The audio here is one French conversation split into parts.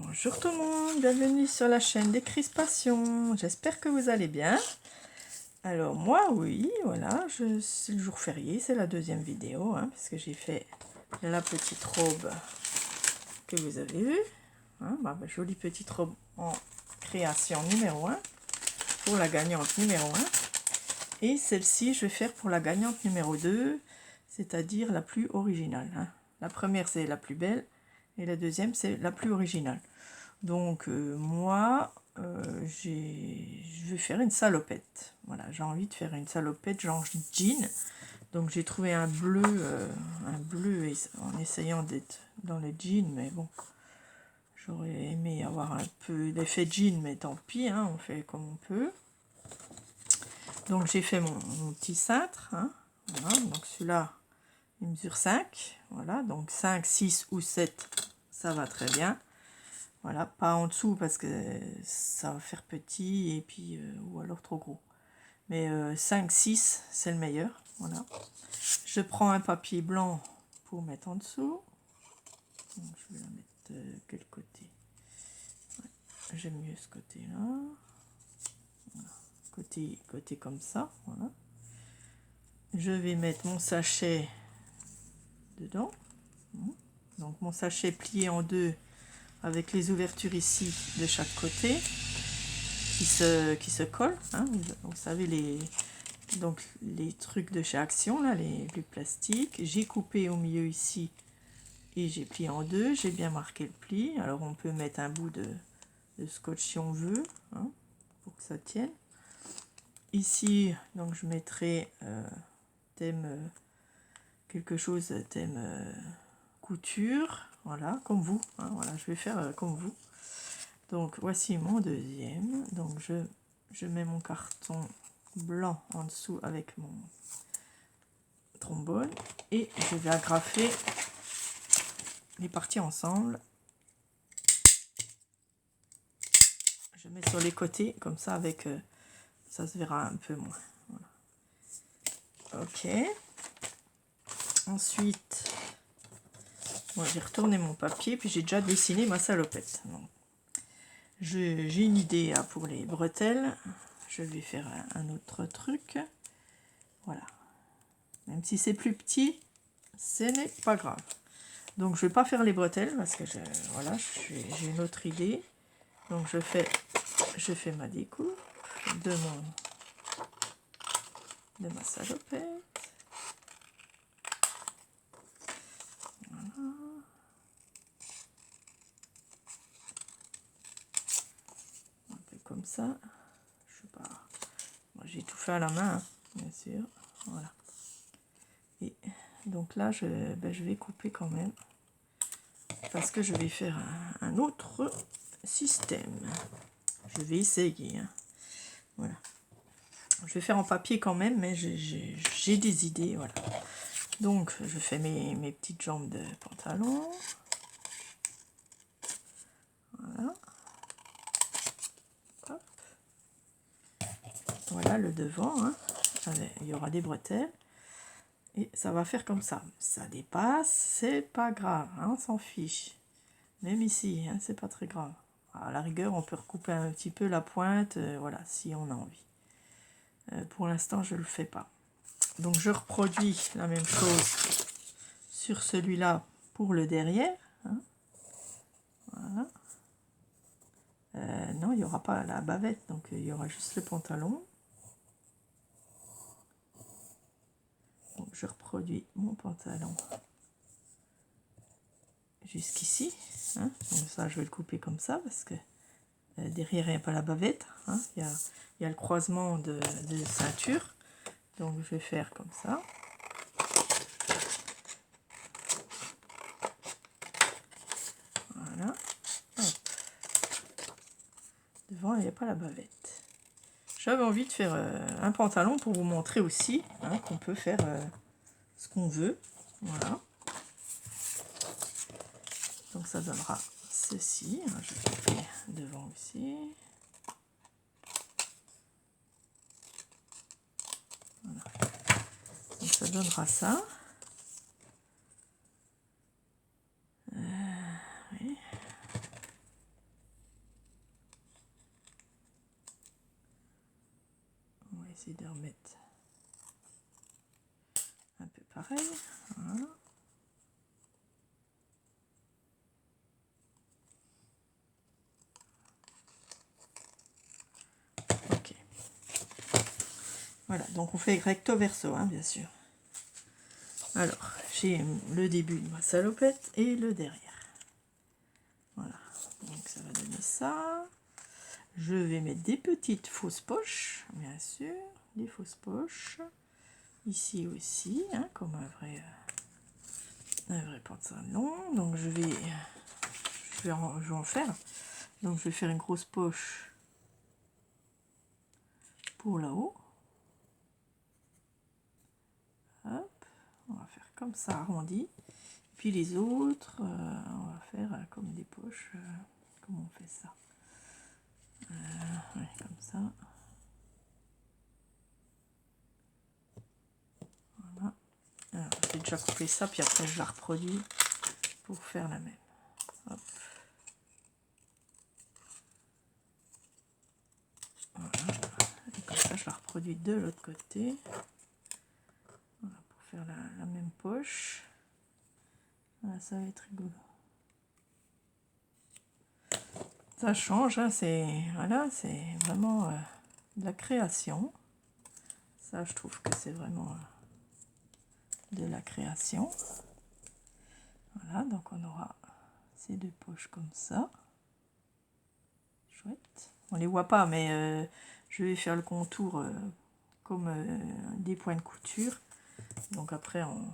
Bonjour tout le monde, bienvenue sur la chaîne des Crispations. J'espère que vous allez bien. Alors moi oui, voilà, c'est le jour férié, c'est la deuxième vidéo, parce que j'ai fait la petite robe que vous avez vue. Jolie petite robe en création numéro 1 pour la gagnante numéro 1. Et celle-ci, je vais faire pour la gagnante numéro 2, c'est-à-dire la plus originale. La première, c'est la plus belle. Et la deuxième, c'est la plus originale. Donc, moi, je vais faire une salopette. Voilà, j'ai envie de faire une salopette genre jean. Donc, j'ai trouvé un bleu en essayant d'être dans les jeans. Mais bon, j'aurais aimé avoir un peu d'effet jean, mais tant pis, on fait comme on peut. Donc, j'ai fait mon petit cintre. Voilà, donc celui-là, il mesure 5. Voilà, donc 5, 6 ou 7, ça va très bien. Voilà, pas en dessous parce que ça va faire petit et puis ou alors trop gros. Mais 5, 6, c'est le meilleur. Voilà. Je prends un papier blanc pour mettre en dessous. Donc, je vais la mettre de quel côté? J'aime mieux ce côté-là. Voilà. Côté comme ça. Voilà. Je vais mettre mon sachet dedans. Donc mon sachet plié en deux avec les ouvertures ici de chaque côté qui se collent. Vous savez, les trucs de chez Action, là, les plastiques. J'ai coupé au milieu ici et j'ai plié en deux. J'ai bien marqué le pli. Alors on peut mettre un bout de scotch si on veut, pour que ça tienne. Ici, donc je mettrai thème quelque chose, thème couture. Voilà, comme vous. Voilà, je vais faire comme vous. Donc voici mon deuxième. Donc je mets mon carton blanc en dessous avec mon trombone et je vais agrafer les parties ensemble. Je mets sur les côtés comme ça, avec ça se verra un peu moins. Voilà. Ok. Ensuite, moi j'ai retourné mon papier puis j'ai déjà dessiné ma salopette. J'ai une idée pour les bretelles. Je vais faire un autre truc. Voilà. Même si c'est plus petit, ce n'est pas grave. Donc je vais pas faire les bretelles parce que j'ai une autre idée. Donc je fais ma découpe de ma salopette. Voilà. Un peu comme ça. Je sais pas. Moi j'ai tout fait à la main, bien sûr. Voilà. Et donc là je vais couper quand même parce que je vais faire un autre système. Je vais essayer. Voilà. Je vais faire en papier quand même, mais j'ai des idées. Voilà. Donc, je fais mes petites jambes de pantalon. Voilà. Hop. Voilà le devant. Il y aura des bretelles. Et ça va faire comme ça. Ça dépasse, c'est pas grave. On s'en fiche. Même ici, c'est pas très grave. À la rigueur, on peut recouper un petit peu la pointe. Voilà, si on a envie. Pour l'instant, je le fais pas. Donc, je reproduis la même chose sur celui-là pour le derrière. Voilà. Non, il n'y aura pas la bavette, donc il y aura juste le pantalon. Donc, je reproduis mon pantalon jusqu'ici. Donc ça, je vais le couper comme ça parce que derrière, il n'y a pas la bavette. Il y a le croisement de ceinture. Donc, je vais faire comme ça. Voilà. Hop. Devant, il n'y a pas la bavette. J'avais envie de faire un pantalon pour vous montrer aussi qu'on peut faire ce qu'on veut. Voilà. Donc ça donnera ceci. Je vais couper devant aussi. Voilà. Donc ça donnera ça. Oui. essayer de remettre un peu pareil. Voilà. Ok. Voilà, donc on fait recto verso, hein, bien sûr. Alors, j'ai le début de ma salopette et le derrière. Voilà, donc ça va donner ça. Je vais mettre des petites fausses poches, bien sûr, des fausses poches. Ici aussi, hein, comme un vrai pantalon. Donc je vais en faire. Donc je vais faire une grosse poche pour là-haut. Hop, on va faire comme ça, arrondi. Puis les autres, on va faire comme des poches. Comment on fait ça? Ouais, comme ça. Voilà. Alors, j'ai déjà coupé ça, puis après je la reproduis pour faire la même. Hop. Voilà. Et comme ça, je la reproduis de l'autre côté. Voilà, pour faire la même poche. Voilà, ça va être rigolo. Ça change, hein, voilà, c'est vraiment de la création. Ça, je trouve que c'est vraiment de la création. Voilà, donc on aura ces deux poches comme ça. Chouette. On les voit pas, mais je vais faire le contour comme des points de couture. Donc après, on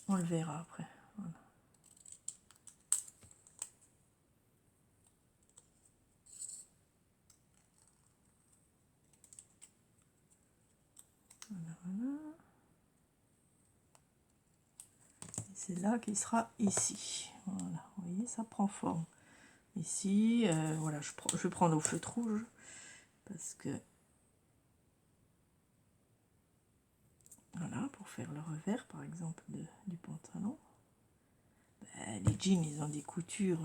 le verra après. Voilà. Voilà. C'est là qu'il sera ici. Voilà, vous voyez, ça prend forme. Ici, voilà, je vais prendre au feutre rouge parce que voilà, pour faire le revers par exemple du pantalon. Ben, les jeans, ils ont des coutures,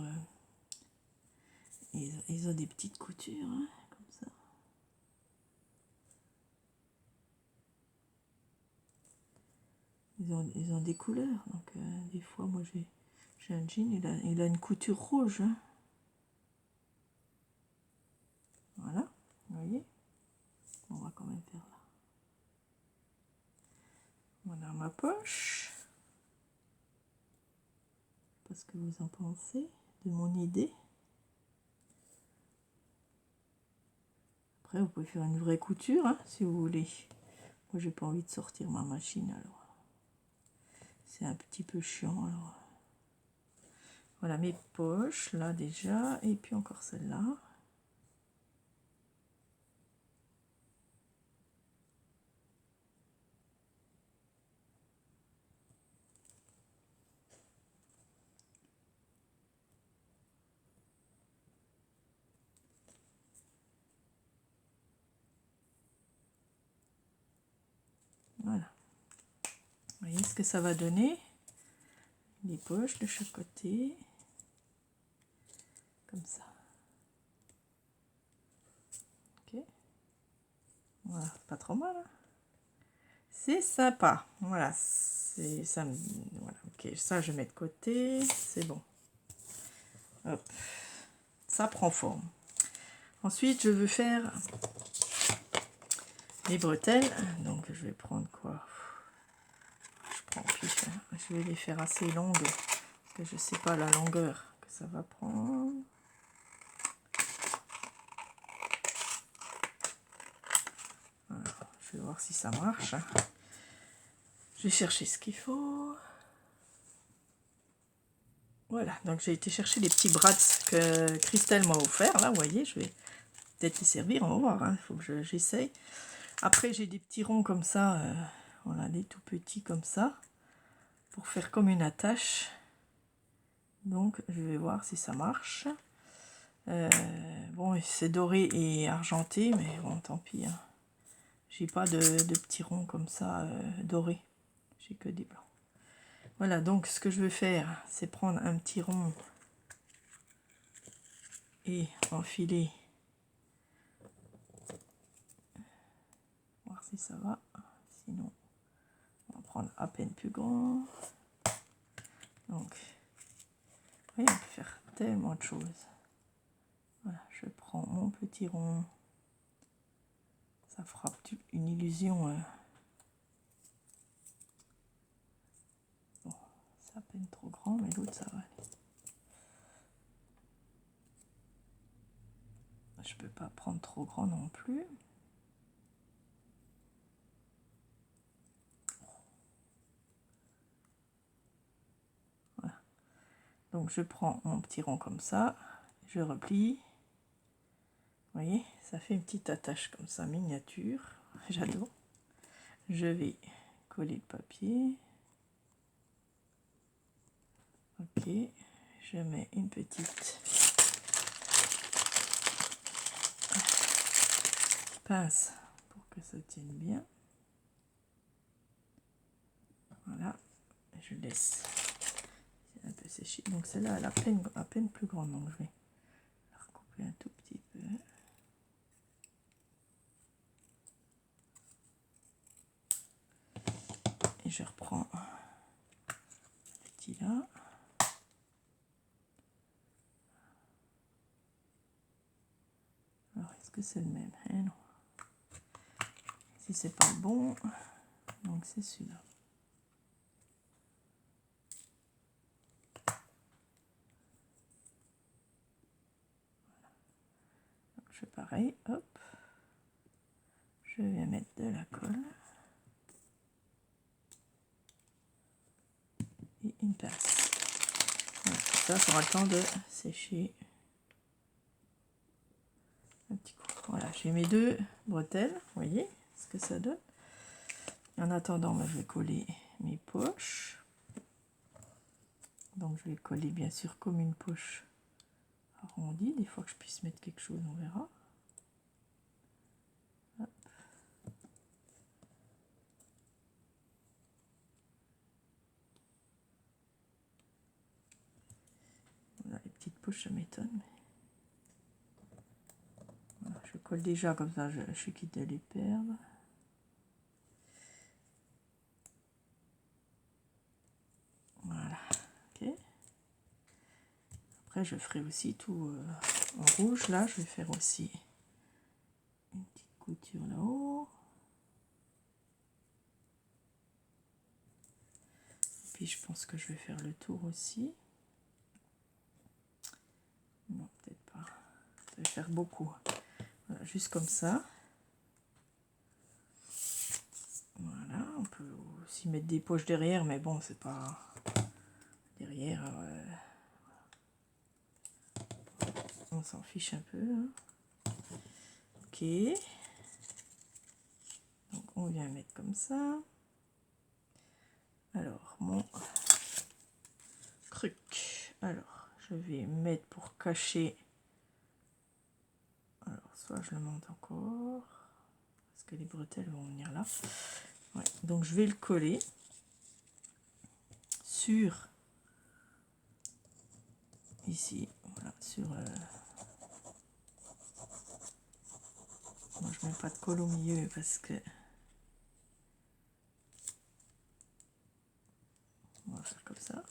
ils ont des petites coutures, hein, comme ça. Ils ont des couleurs, donc des fois, moi j'ai un jean, il a une couture rouge. Hein. Voilà, vous voyez, on va quand même faire là. Voilà ma poche. Je sais pas ce que vous en pensez de mon idée. Après, vous pouvez faire une vraie couture, hein, si vous voulez. Moi, j'ai pas envie de sortir ma machine, alors. C'est un petit peu chiant, alors. Voilà mes poches, là, déjà. Et puis encore celle-là. Voilà. Vous voyez ce que ça va donner. Les poches de chaque côté. Comme ça. Ok. Voilà, pas trop mal. Hein. C'est sympa. Voilà. C'est ça. Voilà. Ok, ça je mets de côté. C'est bon. Hop. Ça prend forme. Ensuite, je veux faire les bretelles. Donc, je vais prendre quoi? Je prends pif. Hein. Je vais les faire assez longues. Parce que je ne sais pas la longueur que ça va prendre. Voilà. Je vais voir si ça marche. Je vais chercher ce qu'il faut. Voilà. Donc, j'ai été chercher les petits brats que Christelle m'a offert. Là, vous voyez, je vais peut-être les servir. On va voir. Il faut que j'essaye. Après, j'ai des petits ronds comme ça. Voilà, des tout petits comme ça. Pour faire comme une attache. Donc je vais voir si ça marche. Bon, c'est doré et argenté, mais bon, tant pis. Hein. J'ai pas de petits ronds comme ça dorés. J'ai que des blancs. Voilà, donc ce que je vais faire, c'est prendre un petit rond et enfiler si ça va. Sinon, on va prendre à peine plus grand. Donc, vous voyez, on peut faire tellement de choses. Voilà, je prends mon petit rond. Ça fera une illusion. Bon, c'est à peine trop grand, mais l'autre, ça va aller. Je peux pas prendre trop grand non plus. Voilà. Donc je prends mon petit rond comme ça, je replie. Vous voyez, ça fait une petite attache comme ça, miniature. J'adore. Je vais coller le papier. Ok, je mets une petite pince pour que ça tienne bien. Voilà, je laisse un peu sécher. Donc celle-là, elle est à peine plus grande, donc je vais la recouper un tout petit peu. Et je reprends le petit là. Alors, est-ce que c'est le même? Eh non. Si c'est pas le bon, donc c'est celui-là. Donc, je fais pareil, hop. Je vais mettre de la colle. Et une pince. Voilà, ça aura le temps de sécher un petit coup. Voilà, j'ai mes deux bretelles, vous voyez ce que ça donne. En attendant, moi, je vais coller mes poches. Donc je vais coller bien sûr comme une poche arrondie. Des fois que je puisse mettre quelque chose, on verra. Hop. Voilà, les petites poches, ça m'étonne. Voilà, je colle déjà comme ça, je suis quitte de les perdre. Voilà, ok. Après, je ferai aussi tout en rouge. Là, je vais faire aussi une petite couture là-haut. Puis, je pense que je vais faire le tour aussi. Non, peut-être pas. Ça va faire beaucoup. Voilà, juste comme ça. Voilà, on peut aussi mettre des poches derrière, mais bon, c'est pas derrière. On s'en fiche un peu. Hein. Ok. Donc, on vient mettre comme ça. Alors, mon truc. Alors, je vais mettre pour cacher. Alors, soit je le monte encore. Parce que les bretelles vont venir là. Ouais, donc, je vais le coller sur. Ici. Voilà, sur. Moi, je mets pas de colle au milieu parce que. On va faire comme ça.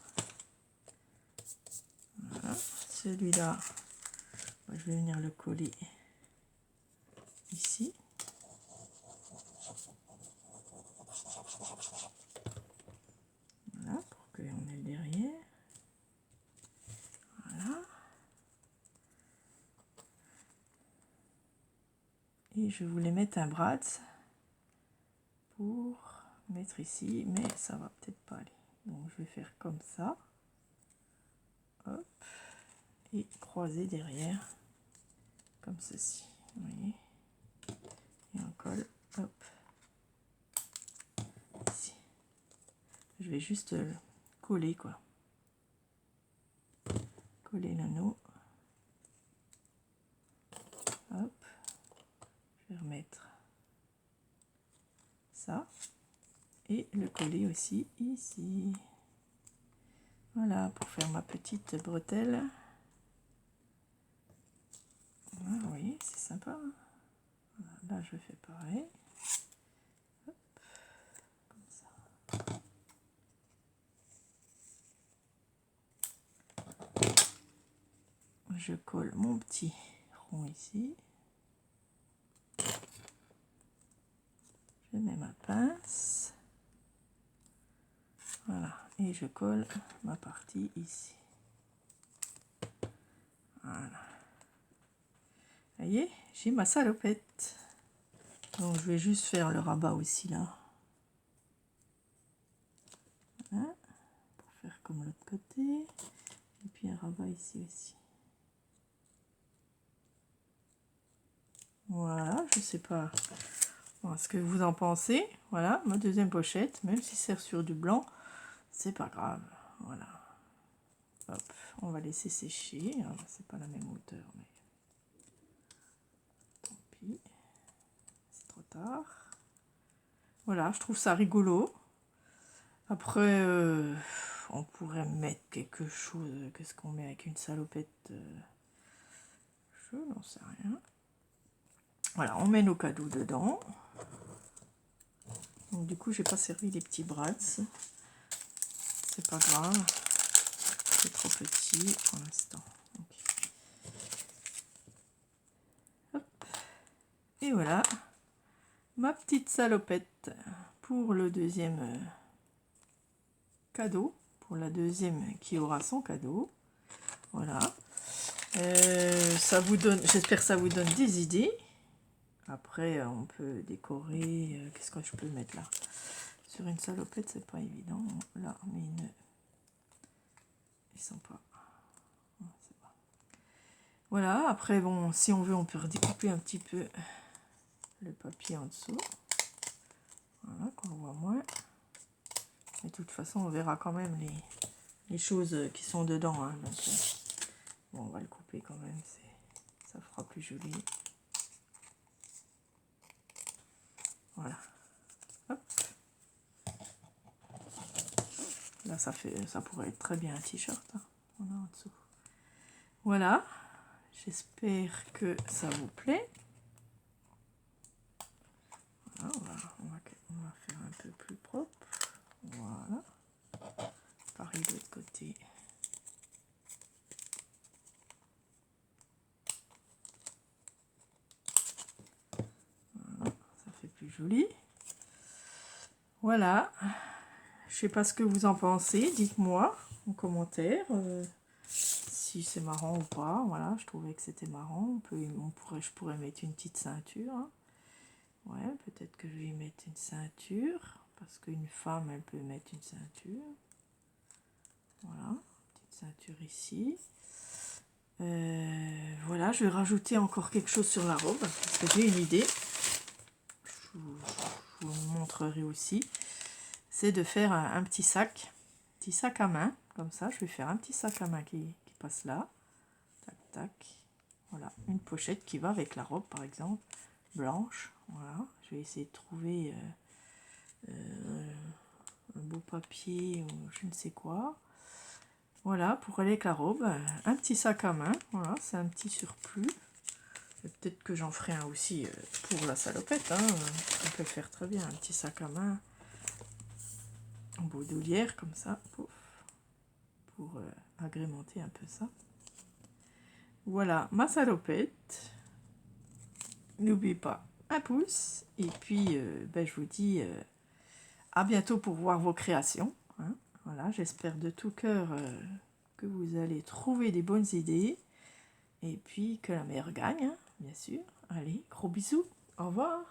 Voilà. Celui-là, je vais venir le coller ici. Voilà, pour qu'on ait le derrière. Voilà. Et je voulais mettre un brad pour mettre ici, mais ça va peut-être pas aller. Donc je vais faire comme ça. Hop. Et croiser derrière. Comme ceci. Vous voyez. Et on colle. Hop. Ici. Je vais juste coller quoi. Coller l'anneau. Hop. Je vais remettre ça. Et le coller aussi ici. Voilà, pour faire ma petite bretelle. Voilà, vous voyez, c'est sympa. Hein, voilà, là, je fais pareil. je colle mon petit rond ici. Je mets ma pince. Voilà, et je colle ma partie ici. Voilà. Vous voyez, j'ai ma salopette. Donc je vais juste faire le rabat aussi là. Voilà, pour faire comme l'autre côté. Et puis un rabat ici aussi. Voilà, je sais pas ce que vous en pensez. Voilà, ma deuxième pochette, même si c'est sur du blanc, c'est pas grave. Voilà. Hop, on va laisser sécher. C'est pas la même hauteur, mais tant pis. C'est trop tard. Voilà, je trouve ça rigolo. Après, on pourrait mettre quelque chose. Qu'est-ce qu'on met avec une salopette? Je n'en sais rien. Voilà, on met nos cadeaux dedans. Donc, du coup, j'ai pas servi les petits brads. C'est pas grave. C'est trop petit pour l'instant. Okay. Hop. Et voilà. Ma petite salopette pour le deuxième cadeau. Pour la deuxième qui aura son cadeau. Voilà. Ça vous donne, j'espère que ça vous donne des idées. Après, on peut décorer. Qu'est-ce que je peux mettre là? Sur une salopette, c'est pas évident. Là, mais ils sont pas. C'est bon. Voilà. Après, bon, si on veut, on peut redécouper un petit peu le papier en dessous. Voilà, qu'on voit moins. Mais de toute façon, on verra quand même les choses qui sont dedans. Hein, donc, bon, on va le couper quand même. Ça fera plus joli. Voilà. Hop. Là, ça pourrait être très bien un t-shirt. Hein. On a en dessous. Voilà. J'espère que ça vous plaît. Voilà, on va faire un peu plus propre. Voilà. Pareil de l'autre côté. Voilà, ça fait plus joli. Voilà. Je sais pas ce que vous en pensez. Dites-moi en commentaire si c'est marrant ou pas. Voilà, je trouvais que c'était marrant. Je pourrais mettre une petite ceinture. Hein. Ouais, peut-être que je vais y mettre une ceinture. Parce qu'une femme, elle peut mettre une ceinture. Voilà, petite ceinture ici. Voilà, je vais rajouter encore quelque chose sur la robe. Parce que j'ai une idée. Je vous montrerai aussi. C'est de faire un petit sac à main. Comme ça, je vais faire un petit sac à main qui passe là. Tac, tac. Voilà, une pochette qui va avec la robe, par exemple, blanche. Voilà, je vais essayer de trouver un beau papier ou je ne sais quoi. Voilà, pour aller avec la robe, un petit sac à main. Voilà, c'est un petit surplus. Peut-être que j'en ferai un aussi pour la salopette. Hein. On peut faire très bien un petit sac à main en baudoulière comme ça, pouf, pour agrémenter un peu ça. Voilà ma salopette. N'oubliez pas un pouce. Et puis, je vous dis à bientôt pour voir vos créations. Hein. Voilà, j'espère de tout cœur que vous allez trouver des bonnes idées. Et puis que la meilleure gagne, hein, bien sûr. Allez, gros bisous. Au revoir.